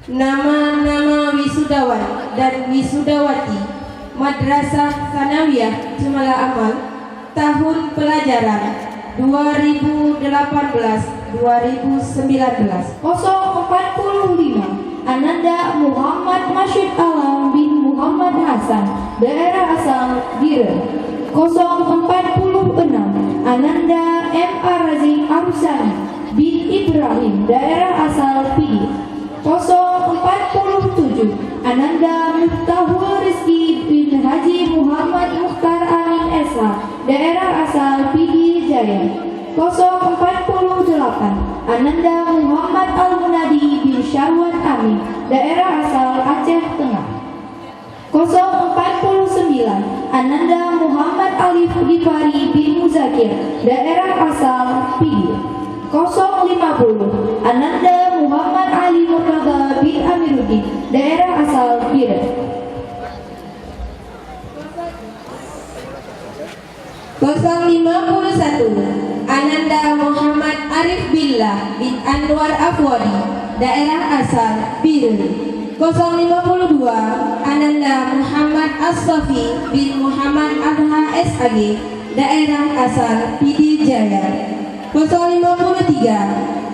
Nama-nama wisudawan dan wisudawati Madrasah Tsanawiyah Jumala Amal tahun pelajaran 2018-2019. 045 Ananda Muhammad Masyid Alam bin Muhammad Hasan, daerah asal Biren. 046 Ananda M. Arazi Arsani bin Ibrahim, daerah asal Pidi. 047 Ananda Miftahul Rizki bin Haji Muhammad Mukhtar Amin Esa, daerah asal Pidi Jaya. 048 Ananda Muhammad Al-Munadi bin Syarwan Amin, daerah asal Aceh Tengah. 049 Ananda Muhammad Alif Gifari bin Muzakir, daerah asal Pidi. 050 Ananda Muhammad Ali Murtada bin Amiruddin, daerah asal Biren. 051 Ananda Muhammad Arif Billah bin Anwar Afwadi, daerah asal Biren. 052 Ananda Muhammad As-Safi bin Muhammad Adha SAG, daerah asal Pidi Jaya. 053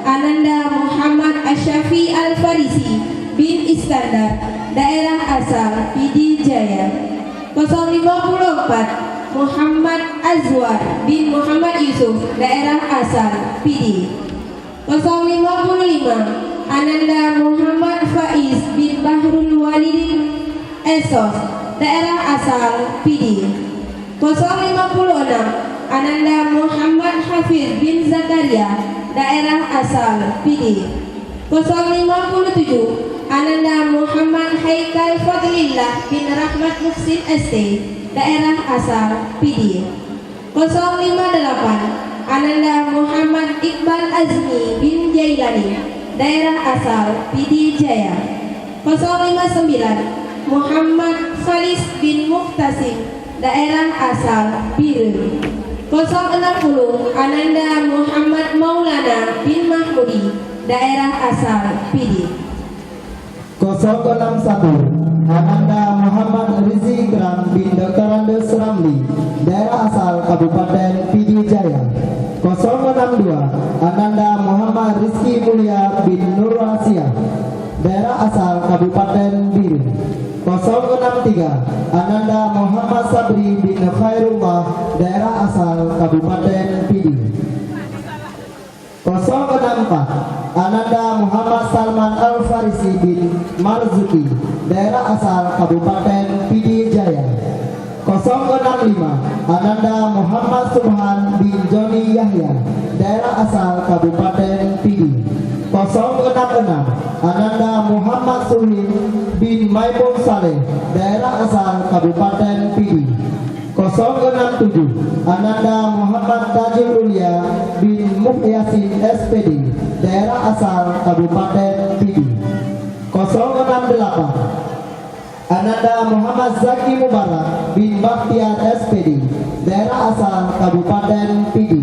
Ananda Muhammad Asyafi Al-Farisi bin Iskandar, daerah asal Pidi Jaya. 054 Muhammad Azwar bin Muhammad Yusuf, daerah asal Pidi. 055 Ananda Muhammad Faiz bin Bahrul Walidin Esos, daerah asal Pidi. 056 Ananda Muhammad Hafiz bin Zakaria, daerah asal Pidi. 057 Ananda Muhammad Haikal Fadlillah bin Rahmat Muhsin ST, daerah asal Pidi. 058 Ananda Muhammad Iqbal Azmi bin Jailani, daerah asal Pidi Jaya. 059 Muhammad Khalis bin Muhtasim, daerah asal Biren. 060 Ananda Muhammad Maulana bin Mahmudi, daerah asal Pidi. 061 Ananda Muhammad Rizi Gram bin Dr. Andes Ramli, daerah asal Kabupaten Pidi Jaya. 062 Ananda Muhammad Rizki Mulia bin Nur Asia, daerah asal Kabupaten Biren. 063 Ananda Muhammad Sabri bin Khairullah, daerah asal Kabupaten Pidi. 064 Ananda Muhammad Salman Al-Farisi bin Marzuki, daerah asal Kabupaten Pidi Jaya. 065 Ananda Muhammad Subhan bin Joni Yahya, daerah asal Kabupaten Pidi. 066 Ananda Muhammad Suhim bin Maimun Saleh, daerah asal Kabupaten Pidi. 067 Ananda Muhammad Tajul Ulia bin Muhyasin SPD, daerah asal Kabupaten Pidi. 068 Ananda Muhammad Zaki Mubarak bin Bakhtiar SPD, daerah asal Kabupaten Pidi.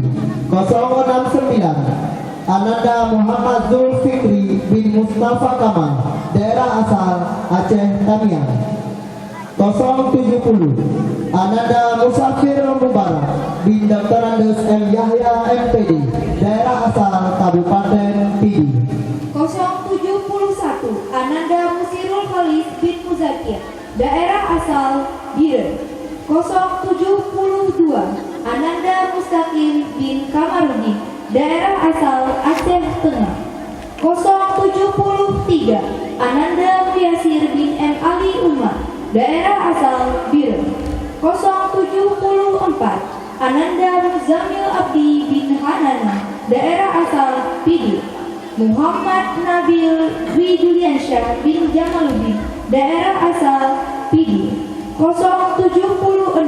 069 Ananda Muhammad Zulfikri bin Mustafa Kamal, daerah asal Aceh Tamiang. 070 Ananda Musafir Mubarak bin Dr. Andes M. Yahya MPD, daerah asal Kabupaten Pidi. 071 Ananda Musirul Khalis bin Muzakir, daerah asal Biren. 072 Ananda Mustaqim bin Kamarudin, daerah asal Aceh Tengah. 073 Ananda Yasir bin M. Ali Umar, daerah asal Biren. 074 Ananda Muzamil Abdi bin Hanana, daerah asal Pidi. Muhammad Nabil Dwi Juliansyah bin Jamaluddin, daerah asal Pidi. 076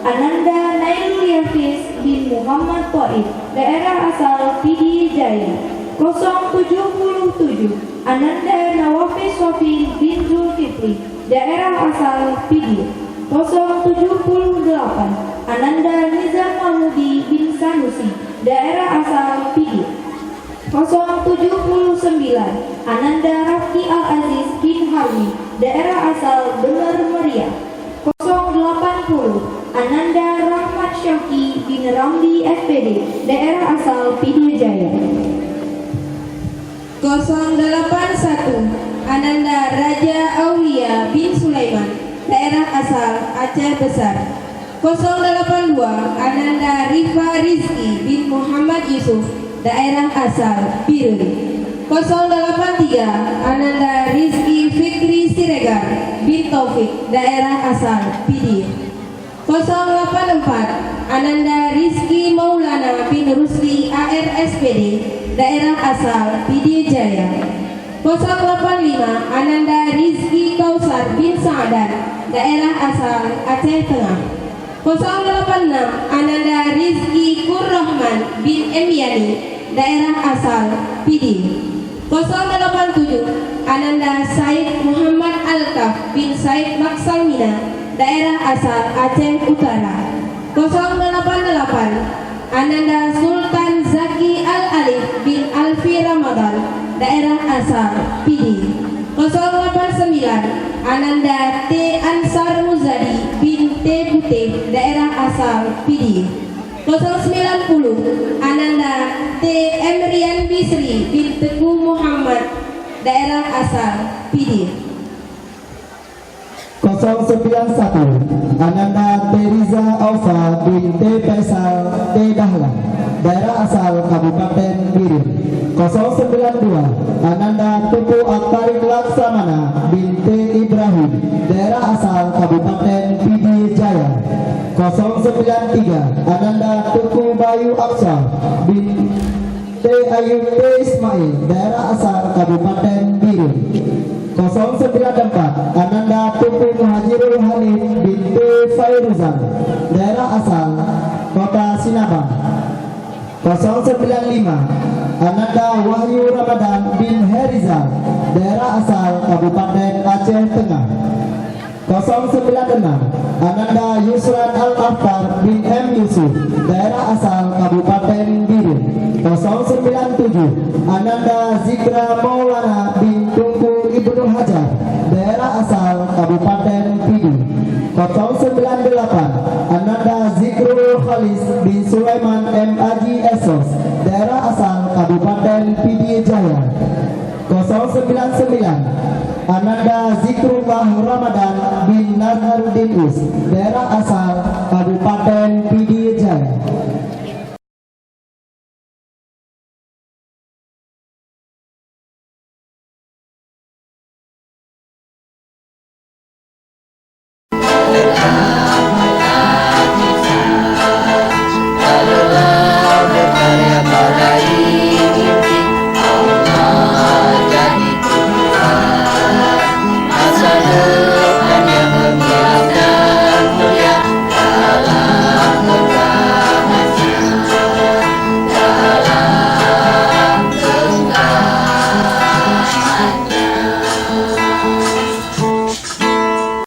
Ananda Nailul Yafiz bin Muhammad Toib, daerah asal Pidi Jaya. 077 Ananda Nawafis Sofi bin Zulkifli, daerah asal Pidi. 078 Ananda Nizam Mahmudi bin Sanusi, daerah asal Pidi. 079 Ananda Rafki Al-Aziz bin Harmi, daerah asal Bener Meriah. 080 Ananda Rahmat Syauki bin Ramli SPD, daerah asal Pidie Jaya. 081 Ananda Raja Aulia bin Sulaiman, daerah asal Aceh Besar. 082 Ananda Rifa Rizki bin Muhammad Yusuf, daerah asal Birui. 083 Ananda Rizki Fikri Siregar bin Taufik, daerah asal Pidie. 084 Ananda Rizki Maulana bin Rusli ARSPD, daerah asal Pidie Jaya. 085 Ananda Rizki Kausar bin Sa'adan, daerah asal Aceh Tengah. 086 Ananda Rizki Kurrahman bin Emyani, daerah asal Pidie. 087 Ananda Said Muhammad Alkaf bin Said Maksalmina, daerah asal Aceh Utara. 088 Ananda Sultan Zaki Al-Alif bin Alfi Ramadan, daerah asal Pidie. 089 Ananda T. Ansar Muzadi bin T. Putih, daerah asal Pidie. 090 Ananda T. Emrian Bisri bin Teguh Muhammad, daerah asal Pidie. 091 Ananda Teriza Aufa bin T. Faisal T. Dahlan, daerah asal Kabupaten Biren. 092 Ananda Tuku Aktarik Laksamana bin T. Ibrahim, daerah asal Kabupaten Pidie Jaya. 093 Ananda Tuku Bayu Aksa bin T. Ayub T. Ismail, daerah asal Kabupaten Biren. 094 Ananda Tuku Muhajirul Hanif bin T. Fairuzan, daerah asal Kota Sinabang. 095 Ananda Wahyu Ramadan bin Herizal, daerah asal Kabupaten Aceh Tengah. 096 Ananda Yusran Al-Affar bin M. Yusuf, daerah asal Kabupaten Biren. 097 Ananda Zikra Maulana bin Tunku Ibnu Hajar, daerah asal Kabupaten Pidie. 098 Ananda Zikrul Khalis bin Sulaiman M. Aji Esos, daerah asal Kabupaten Pidie Jaya. 099 Ananda Zikrullah Ramadan bin Nazharuddin Us, daerah asal Kabupaten Pidie Jaya.